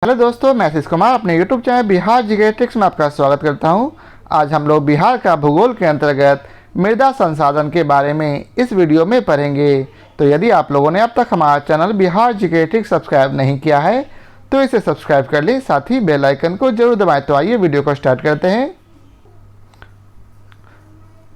Hello दोस्तों, मैं आशीष कुमार अपने YouTube channel Bihar GK tricks में आपका स्वागत करता हूं। आज हम लोग बिहार का भूगोल के अंतर्गत मृदा संसाधन के बारे में इस वीडियो में पढ़ेंगे। तो यदि आप लोगों ने अब तक हमारा channel Bihar GK tricks subscribe नहीं किया है तो इसे सब्सक्राइब कर लें, साथ ही बेल आइकन को जरूर दबाएं। तो आइए वीडियो को स्टार्ट करते हैं।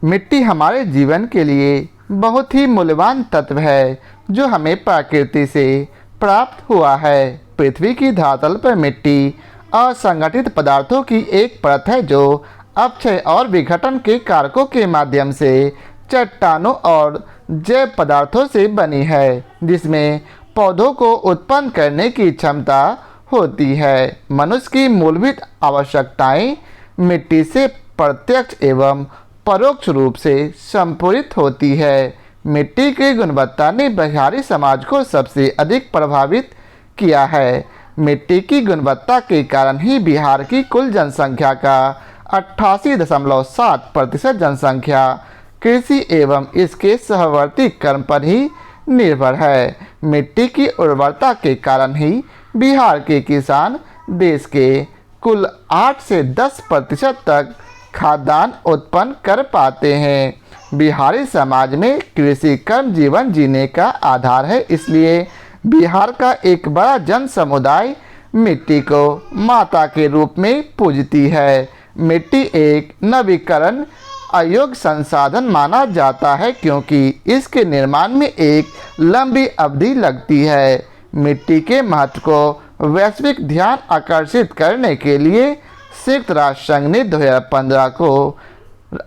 मिट्टी हमारे जीवन के लिए बहुत ही मूल्यवान तत्व है जो हमें प्रकृति से प्राप्त हुआ है। पृथ्वी की धरातल पर मिट्टी असंगठित पदार्थों की एक परत है जो अपक्षय और विघटन के कारकों के माध्यम से चट्टानों और जैव पदार्थों से बनी है, जिसमें पौधों को उत्पन्न करने की क्षमता होती है। मनुष्य की मूलभूत आवश्यकताएं मिट्टी से प्रत्यक्ष एवं परोक्ष रूप से संपूरित होती है। मिट्टी की गुणवत्ता ने बिहारी समाज को सबसे अधिक प्रभावित किया है। मिट्टी की गुणवत्ता के कारण ही बिहार की कुल जनसंख्या का 88.7% जनसंख्या कृषि एवं इसके सहवर्ती कर्म पर ही निर्भर है। मिट्टी की उर्वरता के कारण ही बिहार के किसान देश के कुल 8 से 10% तक खाद्यान्न उत्पन्न कर पाते हैं। बिहारी समाज में कृषि कर्म जीवन जीने का आधार है, इसलिए बिहार का एक बड़ा जन समुदाय मिट्टी को माता के रूप में पूजती है। मिट्टी एक नवीकरण अयोग्य संसाधन माना जाता है क्योंकि इसके निर्माण में एक लंबी अवधि लगती है। मिट्टी के महत्व को वैश्विक ध्यान आकर्षित करने के लिए संयुक्त राष्ट्र संघ ने 2015 को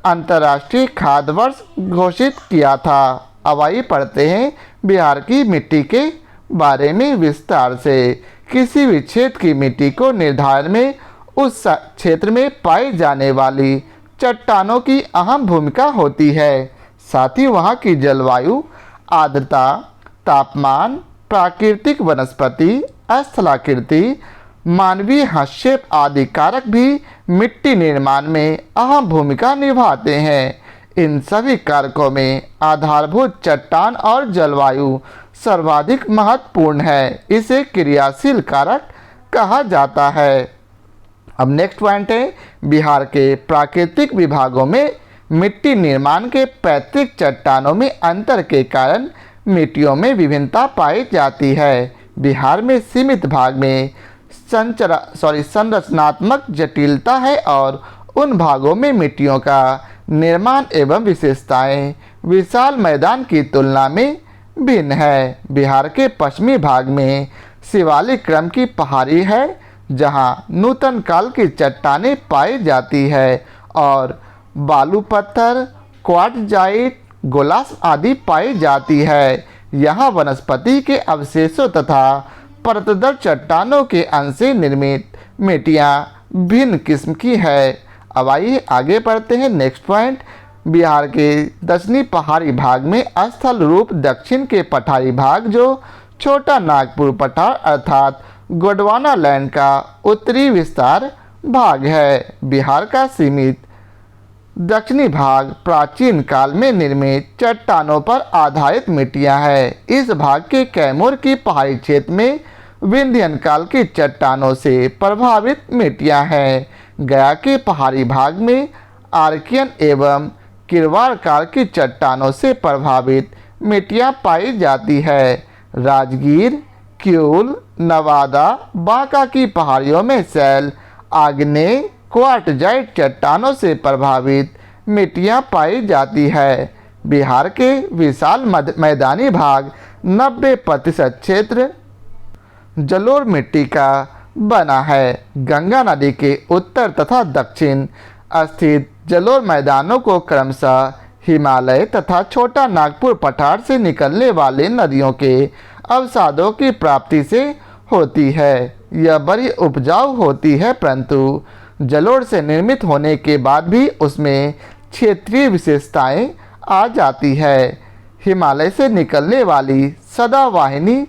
अंतर्राष्ट्रीय खाद्य वर्ष घोषित किया था। अब आइए पढ़ते हैं बिहार की मिट्टी के बारे में विस्तार से। किसी भी क्षेत्र की मिट्टी को निर्धारण में उस क्षेत्र में पाई जाने वाली चट्टानों की अहम भूमिका होती है। साथ ही वहाँ की जलवायु, आर्द्रता, तापमान, प्राकृतिक वनस्पति, स्थलाकृति, मानवीय हस्तक्षेप आदि कारक भी मिट्टी निर्माण में अहम भूमिका निभाते हैं। इन सभी कारकों में आधारभूत चट्टान और जलवायु सर्वाधिक महत्वपूर्ण है। इसे क्रियाशील कारक कहा जाता है। अब नेक्स्ट पॉइंट है, बिहार के प्राकृतिक विभागों में मिट्टी निर्माण के पैतृक चट्टानों में अंतर के कारण मिट्टियों में विभिन्नता पाई जाती है। बिहार में सीमित भाग में संरचनात्मक जटिलता है और उन भागों में मिट्टियों का निर्माण एवं विशेषताएं विशाल मैदान की तुलना में भिन्न है। बिहार के पश्चिमी भाग में शिवालिक क्रम की पहाड़ी है जहां नूतन काल की चट्टानें पाई जाती है और बालू पत्थर, क्वार्टजाइट, गोलास आदि पाई जाती है। यहाँ वनस्पति के अवशेषों तथा परतदर चट्टानों के अंश से निर्मित मिट्टियाँ भिन्न किस्म की है। अब आइए आगे बढ़ते हैं। नेक्स्ट पॉइंट, बिहार के दक्षिणी पहाड़ी भाग में स्थल रूप दक्षिण के पठारी भाग जो छोटा नागपुर पठार अर्थात गोंडवाना लैंड का उत्तरी विस्तार भाग है। बिहार का सीमित दक्षिणी भाग प्राचीन काल में निर्मित चट्टानों पर आधारित मिट्टियां है। इस भाग के कैमूर की पहाड़ी क्षेत्र में विंध्यन काल की चट्टानों से प्रभावित मिट्टियां हैं। गया के पहाड़ी भाग में आर्कियन एवं किरवाड़ काल की चट्टानों से प्रभावित मिट्टियां पाई जाती है। राजगीर, क्यूल, नवादा, बांका की पहाड़ियों में शैल, आग्नेय, क्वार्टजाइट चट्टानों से प्रभावित मिट्टियां पाई जाती है। बिहार के विशाल मैदानी भाग 90% क्षेत्र जलोढ़ मिट्टी का बना है। गंगा नदी के उत्तर तथा दक्षिण स्थित जलोढ़ मैदानों को क्रमशः हिमालय तथा छोटा नागपुर पठार से निकलने वाले नदियों के अवसादों की प्राप्ति से होती है। यह बड़ी उपजाऊ होती है, परंतु जलोढ़ से निर्मित होने के बाद भी उसमें क्षेत्रीय विशेषताएं आ जाती है। हिमालय से निकलने वाली सदावाहिनी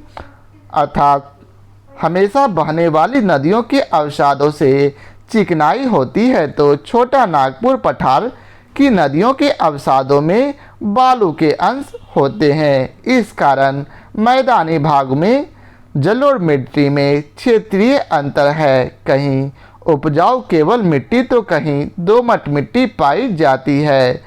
अर्थात हमेशा बहने वाली नदियों के अवसादों से चिकनाई होती है, तो छोटा नागपुर पठार की नदियों के अवसादों में बालू के अंश होते हैं। इस कारण मैदानी भाग में जलोढ़ मिट्टी में क्षेत्रीय अंतर है, कहीं उपजाऊ केवल मिट्टी तो कहीं दोमट मिट्टी पाई जाती है।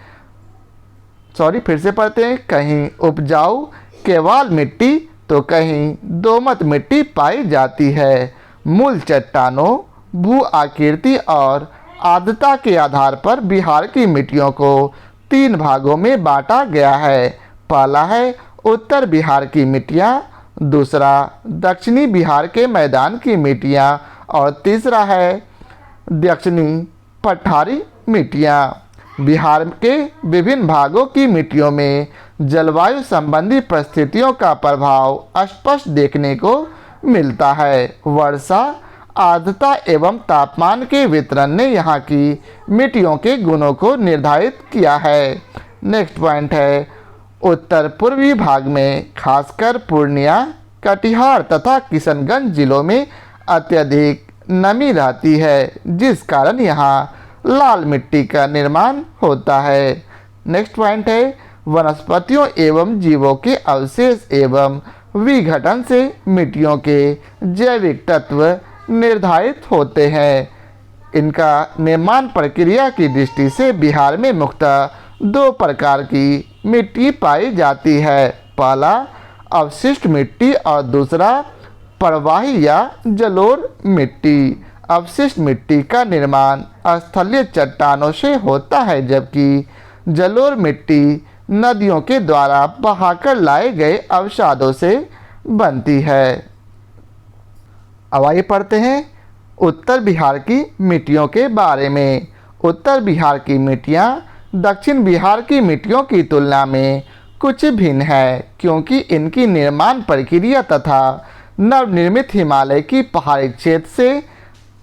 फिर से पढ़ते हैं, कहीं उपजाऊ केवल मिट्टी तो कहीं दोमट मिट्टी पाई जाती है। मूल चट्टानों, भू आकृति और आर्द्रता के आधार पर बिहार की मिट्टियों को 3 भागों में बांटा गया है। पहला है उत्तर बिहार की मिट्टियाँ, दूसरा दक्षिणी बिहार के मैदान की मिट्टियाँ और तीसरा है दक्षिणी पठारी मिट्टियाँ। बिहार के विभिन्न भागों की मिट्टियों में जलवायु संबंधी परिस्थितियों का प्रभाव स्पष्ट देखने को मिलता है। वर्षा, आर्द्रता एवं तापमान के वितरण ने यहाँ की मिट्टियों के गुणों को निर्धारित किया है। नेक्स्ट पॉइंट है, उत्तर पूर्वी भाग में खासकर पूर्णिया, कटिहार तथा किशनगंज जिलों में अत्यधिक नमी रहती है, जिस कारण यहाँ लाल मिट्टी का निर्माण होता है। नेक्स्ट पॉइंट है, वनस्पतियों एवं जीवों के अवशेष एवं विघटन से मिट्टियों के जैविक तत्व निर्धारित होते हैं। इनका निर्माण प्रक्रिया की दृष्टि से बिहार में मुख्यतः 2 प्रकार की मिट्टी पाई जाती है। पहला अवशिष्ट मिट्टी और दूसरा प्रवाही या जलोढ़ मिट्टी। अवशिष्ट मिट्टी का निर्माण स्थलीय चट्टानों से होता है, जबकि जलोढ़ मिट्टी नदियों के द्वारा बहाकर लाए गए अवसादों से बनती है। अब आइए पढ़ते हैं उत्तर बिहार की मिट्टियों के बारे में। उत्तर बिहार की मिट्टियाँ दक्षिण बिहार की मिट्टियों की तुलना में कुछ भिन्न है, क्योंकि इनकी निर्माण प्रक्रिया तथा नवनिर्मित हिमालय की पहाड़ी क्षेत्र से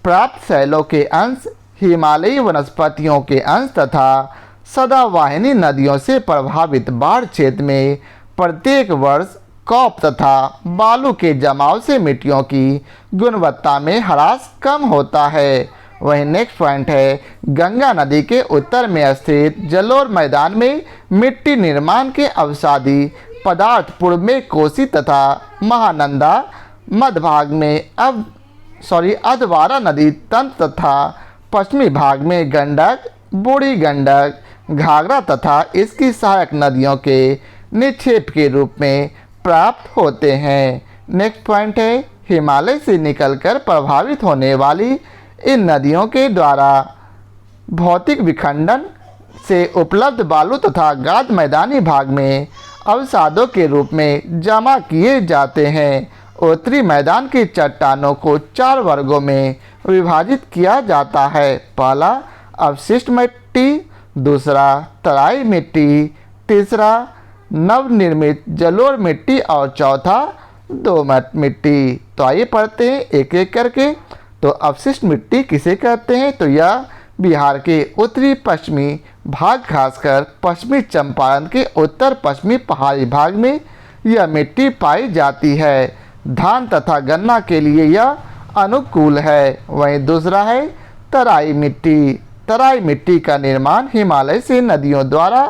प्राप्त शैलों के अंश, हिमालयी वनस्पतियों के अंश तथा सदावाहिनी नदियों से प्रभावित बाढ़ क्षेत्र में प्रत्येक वर्ष कॉप तथा बालू के जमाव से मिट्टियों की गुणवत्ता में ह्रास कम होता है। वहीं नेक्स्ट पॉइंट है, गंगा नदी के उत्तर में स्थित जलोढ़ मैदान में मिट्टी निर्माण के अवसादी पदार्थ पूर्व में कोसी तथा महानंदा, मध्य भाग में अधवारा नदी तंत्र तथा पश्चिमी भाग में गंडक, बूढ़ी गंडक, घाघरा तथा इसकी सहायक नदियों के निक्षेप के रूप में प्राप्त होते हैं। नेक्स्ट पॉइंट है, हिमालय से निकलकर प्रभावित होने वाली इन नदियों के द्वारा भौतिक विखंडन से उपलब्ध बालू तथा गाद मैदानी भाग में अवसादों के रूप में जमा किए जाते हैं। उत्तरी मैदान की चट्टानों को 4 वर्गों में विभाजित किया जाता है। पहला अवशिष्ट मिट्टी, दूसरा तराई मिट्टी, तीसरा नवनिर्मित जलोढ़ मिट्टी और चौथा दोमट मिट्टी। तो आइए पढ़ते हैं एक एक करके। तो अवशिष्ट मिट्टी किसे कहते हैं? तो यह बिहार के उत्तरी पश्चिमी भाग, खासकर पश्चिमी चंपारण के उत्तर पश्चिमी पहाड़ी भाग में यह मिट्टी पाई जाती है। धान तथा गन्ना के लिए यह अनुकूल है। वहीं दूसरा है तराई मिट्टी। तराई मिट्टी का निर्माण हिमालय से नदियों द्वारा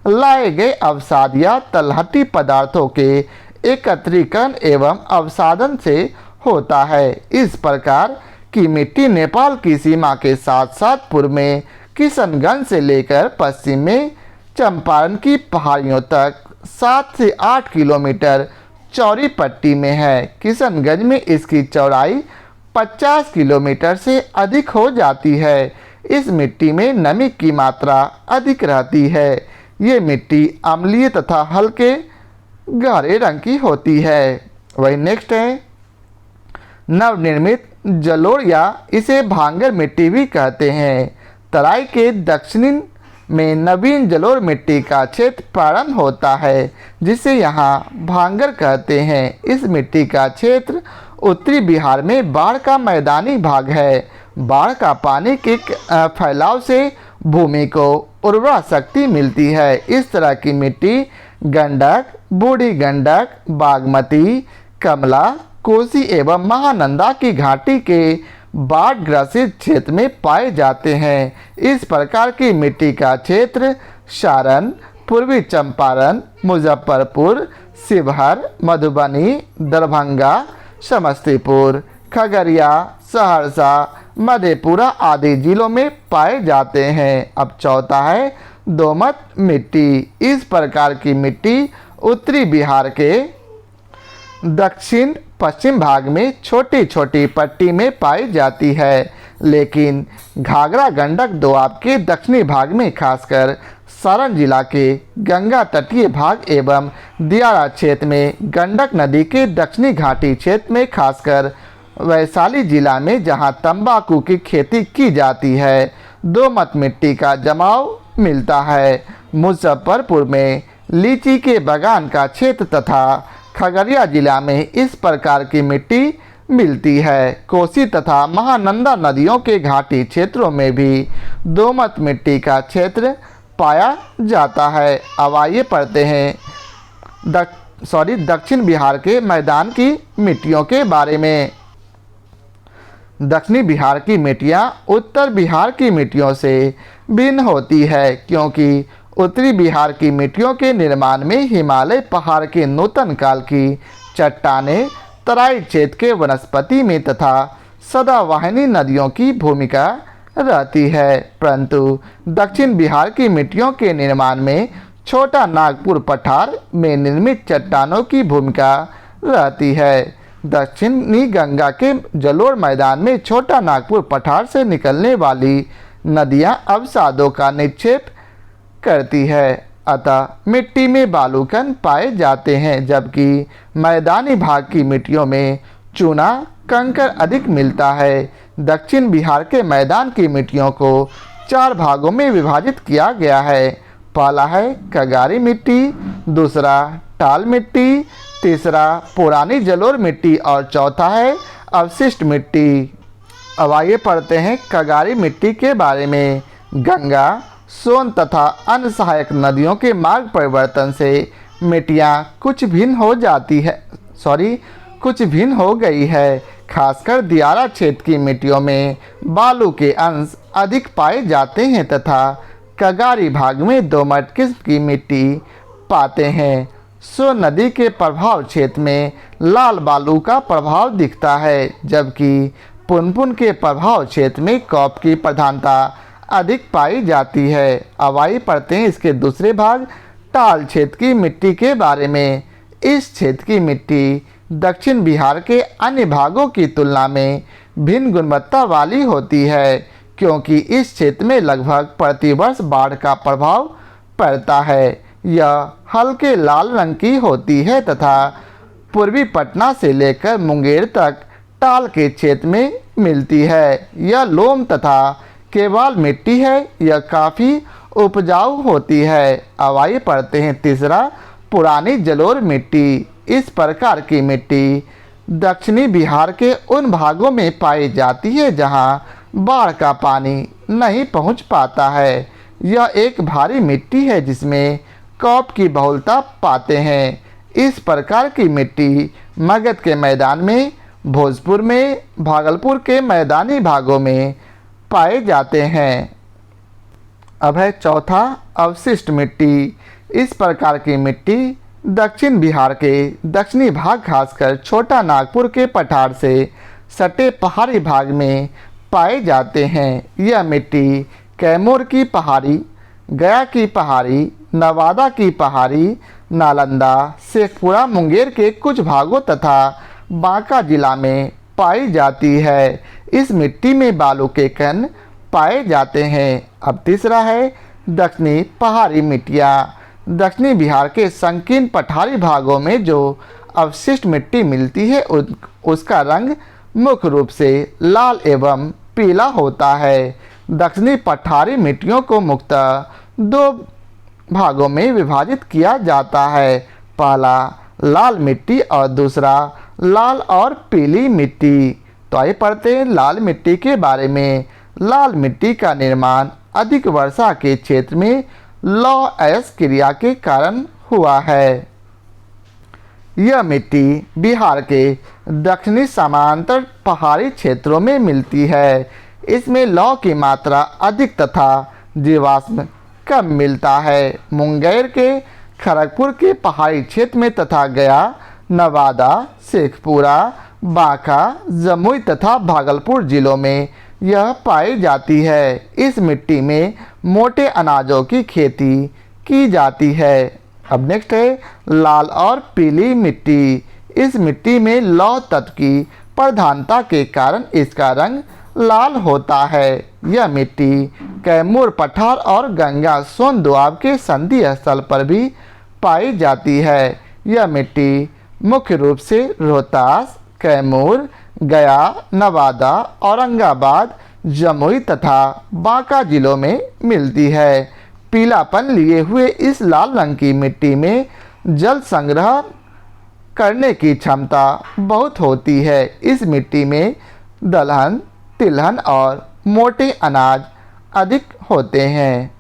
लाए गए अवसाद या तलहटी पदार्थों के एकत्रीकरण एवं अवसादन से होता है। इस प्रकार की मिट्टी नेपाल की सीमा के साथ साथ पूर्व में किशनगंज से लेकर पश्चिम में चंपारण की पहाड़ियों तक 7 से 8 किलोमीटर चौड़ी पट्टी में है। किशनगंज में इसकी चौड़ाई 50 किलोमीटर से अधिक हो जाती है। इस मिट्टी में नमी की मात्रा अधिक रहती है। ये मिट्टी अम्लीय तथा हल्के गहरे रंग की होती है। वही नेक्स्ट है नवनिर्मित जलोढ़ या इसे भांगर मिट्टी भी कहते हैं। तराई के दक्षिण में नवीन जलोढ़ मिट्टी का क्षेत्र प्रारंभ होता है, जिसे यहाँ भांगर कहते हैं। इस मिट्टी का क्षेत्र उत्तरी बिहार में बाढ़ का मैदानी भाग है। बाढ़ का पानी के फैलाव से भूमि को उर्वरा शक्ति मिलती है। इस तरह की मिट्टी गंडक, बूढ़ी गंडक, बागमती, कमला, कोसी एवं महानंदा की घाटी के बाढ़ ग्रसित क्षेत्र में पाए जाते हैं। इस प्रकार की मिट्टी का क्षेत्र सारण, पूर्वी चंपारण, मुजफ्फरपुर, शिवहर, मधुबनी, दरभंगा, समस्तीपुर, खगड़िया, सहरसा, मधेपुरा आदि जिलों में पाए जाते हैं। अब चौथा है दोमट मिट्टी। इस प्रकार की मिट्टी उत्तरी बिहार के दक्षिण पश्चिम भाग में छोटी छोटी पट्टी में पाई जाती है, लेकिन घाघरा गंडक दोआब के दक्षिणी भाग में खासकर सारण जिला के गंगा तटीय भाग एवं दियारा क्षेत्र में, गंडक नदी के दक्षिणी घाटी क्षेत्र में खासकर वैशाली जिला में जहां तंबाकू की खेती की जाती है, दोमट मिट्टी का जमाव मिलता है। मुजफ्फरपुर में लीची के बागान का क्षेत्र तथा खगड़िया जिला में इस प्रकार की मिट्टी मिलती है। कोसी तथा महानंदा नदियों के घाटी क्षेत्रों में भी दोमट मिट्टी का क्षेत्र पाया जाता है। अब आइए पढ़ते हैं दक्षिण बिहार के मैदान की मिट्टियों के बारे में। दक्षिणी बिहार की मिट्टियाँ उत्तर बिहार की मिट्टियों से भिन्न होती है, क्योंकि उत्तरी बिहार की मिट्टियों के निर्माण में हिमालय पहाड़ के नूतन काल की चट्टानें, तराई क्षेत्र के वनस्पति में तथा सदावाहिनी नदियों की भूमिका रहती है, परंतु दक्षिण बिहार की मिट्टियों के निर्माण में छोटा नागपुर पठार में निर्मित चट्टानों की भूमिका रहती है। दक्षिणी गंगा के जलोढ़ मैदान में छोटा नागपुर पठार से निकलने वाली नदियां अवसादों का निक्षेप करती है, अतः मिट्टी में बालूकण पाए जाते हैं, जबकि मैदानी भाग की मिट्टियों में चूना कंकड़ अधिक मिलता है। दक्षिण बिहार के मैदान की मिट्टियों को 4 भागों में विभाजित किया गया है। पहला है कगारी मिट्टी, दूसरा टाल मिट्टी, तीसरा पुरानी जलोढ़ मिट्टी और चौथा है अवशिष्ट मिट्टी। अब आइए पढ़ते हैं कगारी मिट्टी के बारे में। गंगा, सोन तथा अन्य सहायक नदियों के मार्ग परिवर्तन से मिट्टियाँ कुछ भिन्न हो गई है। खासकर दियारा क्षेत्र की मिट्टियों में बालू के अंश अधिक पाए जाते हैं तथा कगारी भाग में दोमट किस्म की मिट्टी पाते हैं। सोन नदी के प्रभाव क्षेत्र में लाल बालू का प्रभाव दिखता है, जबकि पुनपुन के प्रभाव क्षेत्र में कॉप की प्रधानता अधिक पाई जाती है। अब आइए पढ़ते हैं इसके दूसरे भाग टाल क्षेत्र की मिट्टी के बारे में। इस क्षेत्र की मिट्टी दक्षिण बिहार के अन्य भागों की तुलना में भिन्न गुणवत्ता वाली होती है, क्योंकि इस क्षेत्र में लगभग प्रतिवर्ष बाढ़ का प्रभाव पड़ता है। यह हल्के लाल रंग की होती है तथा पूर्वी पटना से लेकर मुंगेर तक टाल के क्षेत्र में मिलती है। यह लोम तथा केवाल मिट्टी है, यह काफ़ी उपजाऊ होती है। अब आइए पढ़ते हैं तीसरा पुरानी जलोढ़ मिट्टी। इस प्रकार की मिट्टी दक्षिणी बिहार के उन भागों में पाई जाती है जहां बाढ़ का पानी नहीं पहुंच पाता है। यह एक भारी मिट्टी है जिसमें कॉप की बहुलता पाते हैं। इस प्रकार की मिट्टी मगध के मैदान में, भोजपुर में, भागलपुर के मैदानी भागों में पाए जाते हैं। अब है चौथा अवशिष्ट मिट्टी। इस प्रकार की मिट्टी दक्षिण बिहार के दक्षिणी भाग खासकर छोटा नागपुर के पठार से सटे पहाड़ी भाग में पाए जाते हैं। यह मिट्टी कैमूर की पहाड़ी, गया की पहाड़ी, नवादा की पहाड़ी, नालंदा, शेखपुरा, मुंगेर के कुछ भागों तथा बांका जिला में पाई जाती है। इस मिट्टी में बालू के कण पाए जाते हैं। अब तीसरा है दक्षिणी पहाड़ी मिट्टियाँ। दक्षिणी बिहार के संकीर्ण पठारी भागों में जो अवशिष्ट मिट्टी मिलती है उसका रंग मुख्य रूप से लाल एवं पीला होता है। दक्षिणी पठारी मिट्टियों को मुख्यतः 2 भागों में विभाजित किया जाता है। पहला लाल मिट्टी और दूसरा लाल और पीली मिट्टी। तो आइए पढ़ते हैं लाल मिट्टी के बारे में। लाल मिट्टी का निर्माण अधिक वर्षा के क्षेत्र में लौह अयस्क क्रिया के कारण हुआ है। यह मिट्टी बिहार के दक्षिणी समांतर पहाड़ी क्षेत्रों में मिलती है। इसमें लौह की मात्रा अधिक तथा जीवाश्म कम मिलता है। मुंगेर के खड़गपुर के पहाड़ी क्षेत्र में तथा गया, नवादा, शेखपुरा, बांका, जमुई तथा भागलपुर जिलों में यह पाई जाती है। इस मिट्टी में मोटे अनाजों की खेती की जाती है। अब नेक्स्ट है लाल और पीली मिट्टी। इस मिट्टी में लौह तत्व की प्रधानता के कारण इसका रंग लाल होता है। यह मिट्टी कैमूर पठार और गंगा सोन दोआब के संधि स्थल पर भी पाई जाती है। यह मिट्टी मुख्य रूप से रोहतास, कैमूर, गया, नवादा, औरंगाबाद, जमुई तथा बांका जिलों में मिलती है। पीलापन लिए हुए इस लाल रंग की मिट्टी में जल संग्रह करने की क्षमता बहुत होती है। इस मिट्टी में दलहन, तिलहन और मोटे अनाज अधिक होते हैं।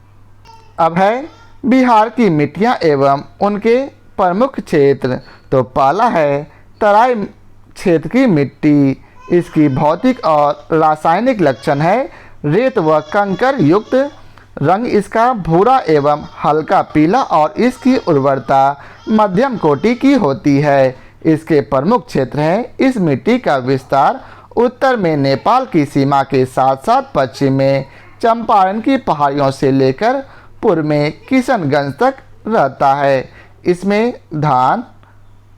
अब है बिहार की मिट्टियाँ एवं उनके प्रमुख क्षेत्र। तो पहला है तराई क्षेत्र की मिट्टी। इसकी भौतिक और रासायनिक लक्षण है रेत व कंकर युक्त रंग इसका भूरा एवं हल्का पीला और इसकी उर्वरता मध्यम कोटि की होती है। इसके प्रमुख क्षेत्र हैं। इस मिट्टी का विस्तार उत्तर में नेपाल की सीमा के साथ साथ पश्चिम में चंपारण की पहाड़ियों से लेकर पूर्व में किशनगंज तक रहता है। इसमें धान,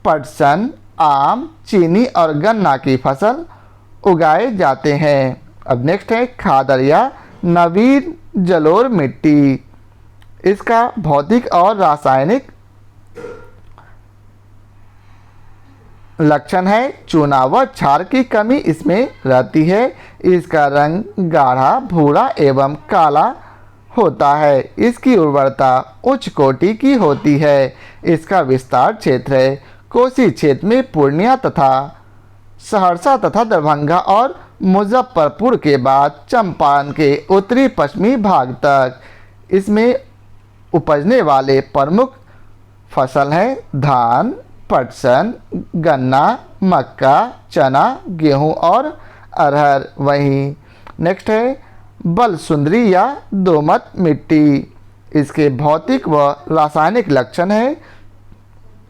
पटसन, आम, चीनी और गन्ना की फसल उगाए जाते हैं। अब नेक्स्ट है खादर या नवीन जलोढ़ मिट्टी। इसका भौतिक और रासायनिक लक्षण है चूना व क्षार की कमी इसमें रहती है। इसका रंग गाढ़ा भूरा एवं काला होता है। इसकी उर्वरता उच्च कोटि की होती है। इसका विस्तार क्षेत्र है कोसी क्षेत्र में पूर्णिया तथा सहरसा तथा दरभंगा और मुजफ्फरपुर के बाद चंपारण के उत्तरी पश्चिमी भाग तक। इसमें उपजने वाले प्रमुख फसल हैं धान, पटसन, गन्ना, मक्का, चना, गेहूं और अरहर। वहीं नेक्स्ट है बलसुंदरी या दोमट मिट्टी। इसके भौतिक व रासायनिक लक्षण है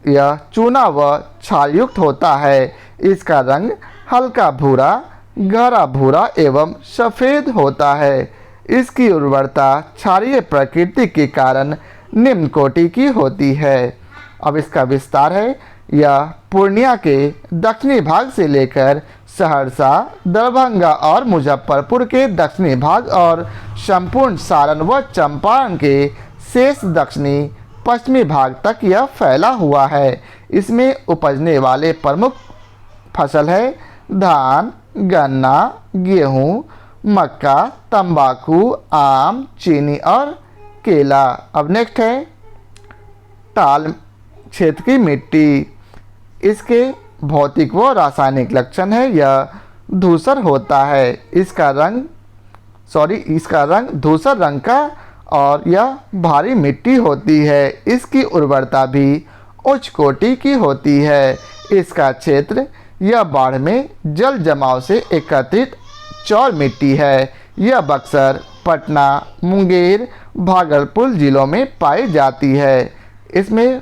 यह चूना व क्षारयुक्त होता है। इसका रंग हल्का भूरा, गहरा भूरा एवं सफ़ेद होता है। इसकी उर्वरता क्षारीय प्रकृति के कारण निम्न कोटि की होती है। अब इसका विस्तार है यह पूर्णिया के दक्षिणी भाग से लेकर सहरसा, दरभंगा और मुजफ्फरपुर के दक्षिणी भाग और संपूर्ण सारण व चंपारण के शेष दक्षिणी पश्चिमी भाग तक यह फैला हुआ है। इसमें उपजने वाले प्रमुख फसल है धान, गन्ना, गेहूं, मक्का, तंबाकू, आम, चीनी और केला। अब नेक्स्ट है ताल क्षेत्र की मिट्टी। इसके भौतिक व रासायनिक लक्षण है यह धूसर होता है। इसका रंग धूसर रंग का और यह भारी मिट्टी होती है। इसकी उर्वरता भी उच्च कोटि की होती है। इसका क्षेत्र यह बाढ़ में जल जमाव से एकत्रित चौर मिट्टी है। यह बक्सर, पटना, मुंगेर, भागलपुर जिलों में पाई जाती है। इसमें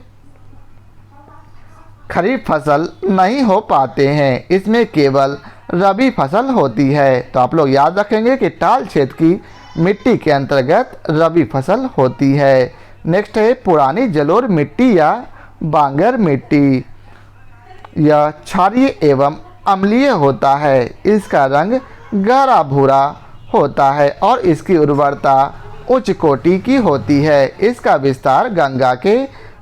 खरीफ फसल नहीं हो पाते हैं। इसमें केवल रबी फसल होती है। तो आप लोग याद रखेंगे कि टाल क्षेत्र की मिट्टी के अंतर्गत रबी फसल होती है। नेक्स्ट है पुरानी जलोढ़ मिट्टी या बांगर मिट्टी। यह क्षारीय एवं अम्लीय होता है। इसका रंग गहरा भूरा होता है और इसकी उर्वरता उच्च कोटि की होती है। इसका विस्तार गंगा के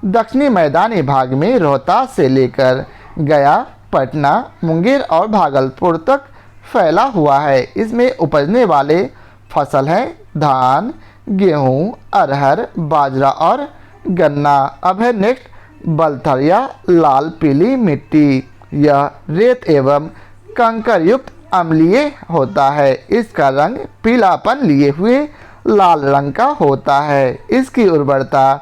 दक्षिणी मैदानी भाग में रोहतास से लेकर गया, पटना, मुंगेर और भागलपुर तक फैला हुआ है। इसमें उपजने वाले फसल हैं धान, गेहूं, अरहर, बाजरा और गन्ना। अब है नेक्स्ट बलथर या लाल पीली मिट्टी। यह रेत एवं कंकर युक्त अम्लीय होता है। इसका रंग पीलापन लिए हुए लाल रंग का होता है। इसकी उर्वरता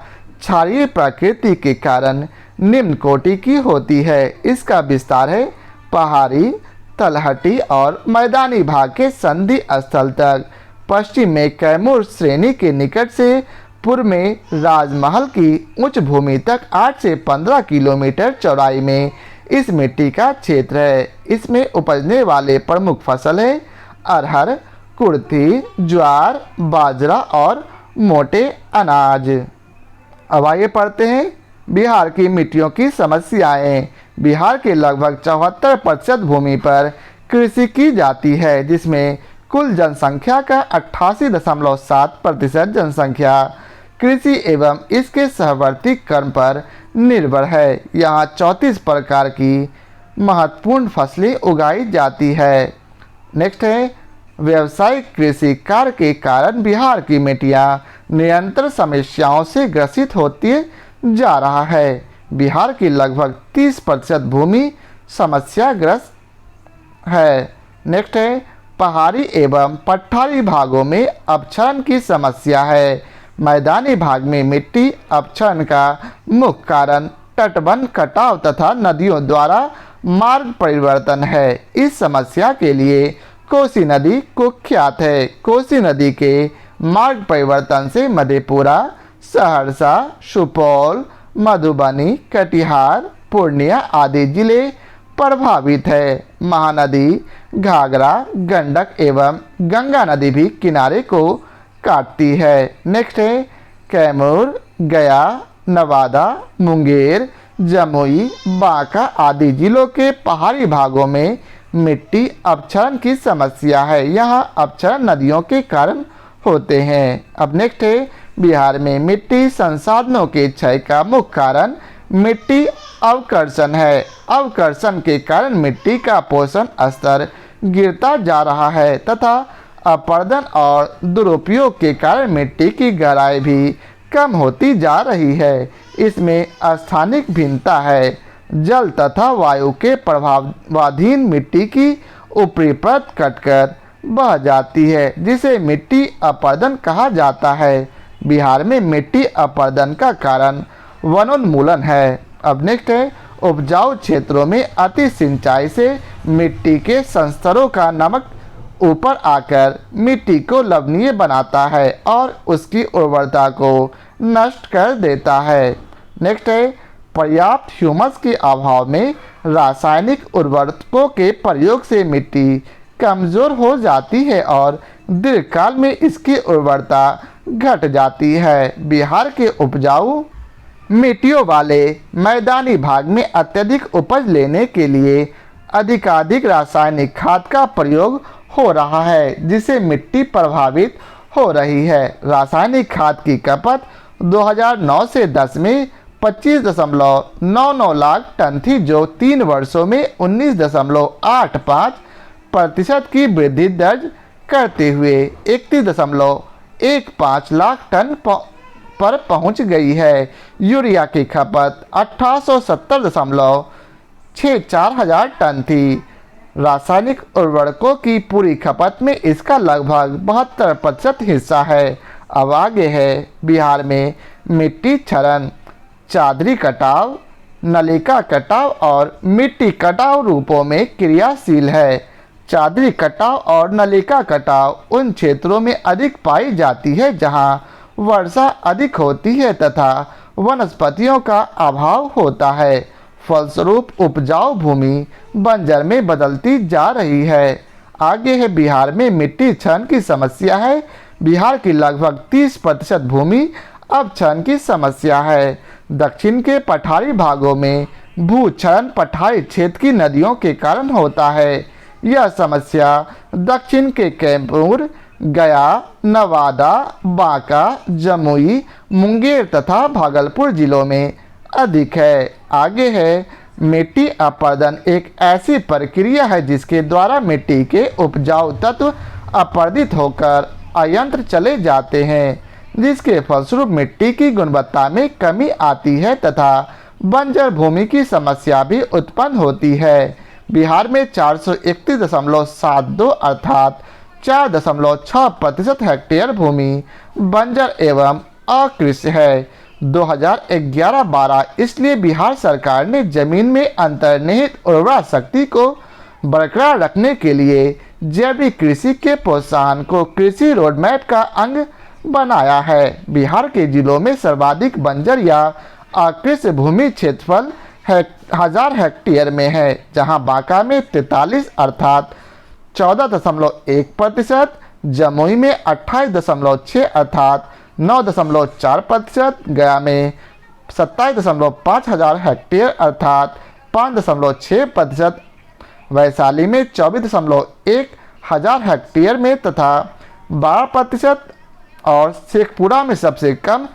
क्षारीय प्रकृति के कारण निम्न कोटि की होती है। इसका विस्तार है पहाड़ी, तलहटी और मैदानी भाग के संधि स्थल तक। पश्चिम में कैमूर श्रेणी के निकट से पूर्व में राजमहल की उच्च भूमि तक 8 से 15 किलोमीटर चौड़ाई में इस मिट्टी का क्षेत्र है। इसमें उपजने वाले प्रमुख फसल है अरहर, कुर्थी, ज्वार, बाजरा और मोटे अनाज। अब आइए पढ़ते हैं बिहार की मिट्टियों की समस्याएं। बिहार के लगभग 74% भूमि पर कृषि की जाती है, जिसमें कुल जनसंख्या का 88.7% जनसंख्या कृषि एवं इसके सहवर्ती कर्म पर निर्भर है। यहाँ 34 प्रकार की महत्वपूर्ण फसलें उगाई जाती है। नेक्स्ट है व्यावसायिक कृषि कार्य के कारण बिहार की मिट्टियाँ निरंतर समस्याओं से ग्रसित होती जा रहा है। बिहार की लगभग 30% भूमि समस्याग्रस्त है। नेक्स्ट है पहाड़ी एवं पठारी भागों में अपक्षरण की समस्या है। मैदानी भाग में मिट्टी अपक्षरण का मुख्य कारण तटबंध कटाव तथा नदियों द्वारा मार्ग परिवर्तन है। इस समस्या के लिए कोसी नदी कुख्यात है। कोसी नदी के मार्ग परिवर्तन से मधेपुरा, सहरसा, सुपौल, मधुबनी, कटिहार, पूर्णिया आदि जिले प्रभावित है। महानदी, घाघरा, गंडक एवं गंगा नदी भी किनारे को काटती है। नेक्स्ट है कैमूर, गया, नवादा, मुंगेर, जमुई, बांका आदि जिलों के पहाड़ी भागों में मिट्टी अपक्षरण की समस्या है। यहाँ अपक्षरण नदियों के कारण होते हैं। अब नेक्स्ट है बिहार में मिट्टी संसाधनों के क्षय का मुख्य कारण मिट्टी अवकर्षण है। अवकर्षण के कारण मिट्टी का पोषण स्तर गिरता जा रहा है तथा अपरदन और दुरुपयोग के कारण मिट्टी की गहराई भी कम होती जा रही है। इसमें स्थानिक भिन्नता है। जल तथा वायु के प्रभावाधीन मिट्टी की ऊपरी परत कटकर बह जाती है, जिसे मिट्टी अपरदन कहा जाता है। बिहार में मिट्टी अपरदन का कारण वनोन्मूलन है। अब नेक्स्ट है उपजाऊ क्षेत्रों में अति सिंचाई से मिट्टी के संस्तरों का नमक ऊपर आकर मिट्टी को लवणीय बनाता है और उसकी उर्वरता को नष्ट कर देता है। नेक्स्ट है पर्याप्त ह्यूमस के अभाव में रासायनिक उर्वरकों के प्रयोग से मिट्टी कमज़ोर हो जाती है और दीर्घकाल में इसकी उर्वरता घट जाती है। बिहार के उपजाऊ मिट्टियों वाले मैदानी भाग में अत्यधिक उपज लेने के लिए अधिकाधिक रासायनिक खाद का प्रयोग हो रहा है, जिससे मिट्टी प्रभावित हो रही है। रासायनिक खाद की खपत 2009 से 10 में 25.99 लाख टन थी, जो 3 वर्षों में 19.85% की वृद्धि दर्ज करते हुए 31.15 लाख टन पर पहुंच गई है। यूरिया की खपत 1870.64 हजार टन थी। रासायनिक उर्वरकों की पूरी खपत में इसका लगभग 72% हिस्सा है। अब आगे है बिहार में मिट्टी क्षरण, चादरी कटाव, नलिका कटाव और मिट्टी कटाव रूपों में क्रियाशील है। चादरी कटाव और नलिका कटाव उन क्षेत्रों में अधिक पाई जाती है जहां वर्षा अधिक होती है तथा वनस्पतियों का अभाव होता है। फलस्वरूप उपजाऊ भूमि बंजर में बदलती जा रही है। आगे है बिहार में मिट्टी क्षरण की समस्या है। बिहार की लगभग 30% भूमि अपक्षरण की समस्या है। दक्षिण के पठारी भागों में भूक्षरण पठारी क्षेत्र की नदियों के कारण होता है। यह समस्या दक्षिण के कैमूर, गया, नवादा, बांका, जमुई, मुंगेर तथा भागलपुर जिलों में अधिक है। आगे है मिट्टी अपरदन एक ऐसी प्रक्रिया है जिसके द्वारा मिट्टी के उपजाऊ तत्व अपरदित होकर अयंत्र चले जाते हैं, जिसके फलस्वरूप मिट्टी की गुणवत्ता में कमी आती है तथा बंजर भूमि की समस्या भी उत्पन्न होती है। बिहार में 431.72 अर्थात 4.6% हेक्टेयर भूमि बंजर एवं अकृषि है। 2011-12 इसलिए बिहार सरकार ने जमीन में अंतर्निहित उर्वरा शक्ति को बरकरार रखने के लिए जैविक कृषि के प्रोत्साहन को कृषि रोडमैप का अंग बनाया है। बिहार के जिलों में सर्वाधिक बंजर या अकृषि भूमि क्षेत्रफल हज़ार हेक्टेयर में है, जहां बांका में 43 अर्थात 14.1%, जमुई में 28.6 अर्थात 9.4%, गया में 27.5 हज़ार हेक्टेयर अर्थात 5.6%, वैशाली में 24.1 हज़ार हेक्टेयर में तथा 12% और शेखपुरा में सबसे कम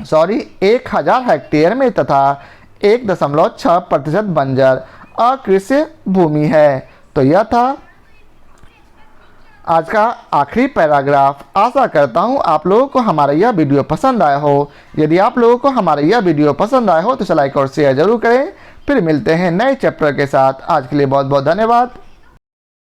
1,000 हेक्टेयर में तथा 1.6% बंजर अकृषि भूमि है। तो यह था आज का आखिरी पैराग्राफ। आशा करता हूँ आप लोगों को हमारा यह वीडियो पसंद आया हो। यदि आप लोगों को हमारा यह वीडियो पसंद आया हो तो लाइक और शेयर जरूर करें। फिर मिलते हैं नए चैप्टर के साथ। आज के लिए बहुत बहुत धन्यवाद।